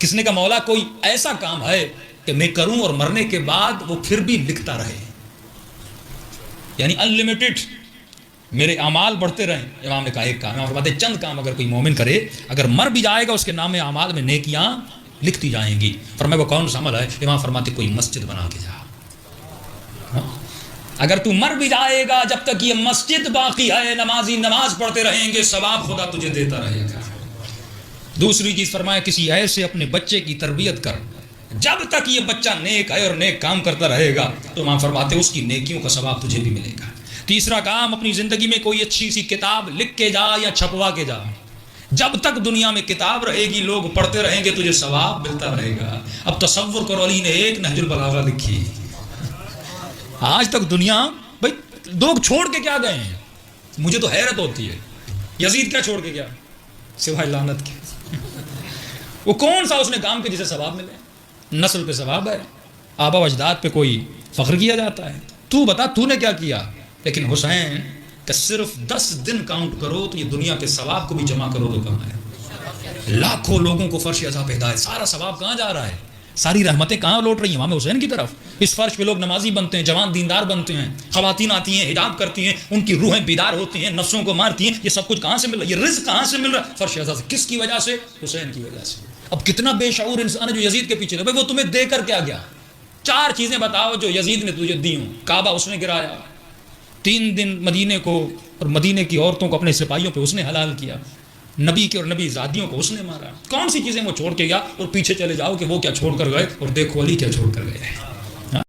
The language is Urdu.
کس نے کہا مولا کوئی ایسا کام ہے کہ میں کروں اور مرنے کے بعد وہ پھر بھی لکھتا رہے، یعنی انلمیٹڈ میرے اعمال بڑھتے رہیں۔ امام نے کہا ایک کام، امام فرماتے ہیں چند کام اگر کوئی مومن کرے، اگر مر بھی جائے گا اس کے نام اعمال میں نیکیاں لکھتی جائیں گی۔ فرمایا وہ کون سا عمل ہے؟ امام فرماتے کوئی مسجد بنا کے جا، اگر تو مر بھی جائے گا جب تک یہ مسجد باقی ہے، نمازی نماز پڑھتے رہیں گے، ثواب خدا تجھے دیتا رہے گا۔ دوسری چیز فرمایا کسی ایسے اپنے بچے کی تربیت کر جب تک یہ بچہ نیک ہے اور نیک کام کرتا رہے گا تو امام فرماتے اس کی نیکیوں کا ثواب تجھے بھی ملے گا۔ تیسرا کام، اپنی زندگی میں کوئی اچھی سی کتاب لکھ کے جا یا چھپوا کے جا، جب تک دنیا میں کتاب رہے گی لوگ پڑھتے رہیں گے تجھے ثواب ملتا رہے گا۔ اب تصور کرو علی نے ایک نہج البلاغہ لکھی، آج تک دنیا بھائی لوگ چھوڑ کے کیا گئے ہیں؟ مجھے تو حیرت ہوتی ہے، یزید کیا چھوڑ کے گیا سوائے لعنت کے؟ وہ کون سا اس نے کام کے جسے ثواب ملے؟ نسل پہ ثواب ہے، آبا و اجداد پہ کوئی فخر کیا جاتا ہے؟ تو بتا تو نے کیا کیا؟ لیکن حسین کہ صرف 10 دن کاؤنٹ کرو تو یہ دنیا کے ثواب کو بھی جمع کرو تو کہاں ہے؟ لاکھوں لوگوں کو فرش عذاب ہدایت، سارا ثواب کہاں جا رہا ہے؟ ساری رحمتیں کہاں لوٹ رہی ہیں؟ امام حسین کی طرف۔ اس فرش پہ لوگ نمازی بنتے ہیں، جوان دیندار بنتے ہیں، خواتین آتی ہیں حجاب کرتی ہیں، ان کی روحیں بیدار ہوتی ہیں، نفسوں کو مارتی ہیں۔ یہ سب کچھ کہاں سے مل رہا ہے؟ یہ رزق کہاں سے مل رہا ہے؟ فرش عذاب سے۔ کس کی وجہ سے؟ حسین کی وجہ سے۔ اب کتنا بے شعور انسان ہے جو یزید کے پیچھے بھائی وہ تمہیں دے کر کیا گیا؟ 4 چیزیں بتاؤ جو یزید نے تجھے دی ہوں۔ کعبہ اس نے گرایا، 3 دن مدینے کو اور مدینے کی عورتوں کو اپنے سپاہیوں پہ اس نے حلال کیا، نبی کے اور نبی زادیوں کو اس نے مارا۔ کون سی چیزیں وہ چھوڑ کے گیا؟ اور پیچھے چلے جاؤ کہ وہ کیا چھوڑ کر گئے اور دیکھو علی کیا چھوڑ کر گئے۔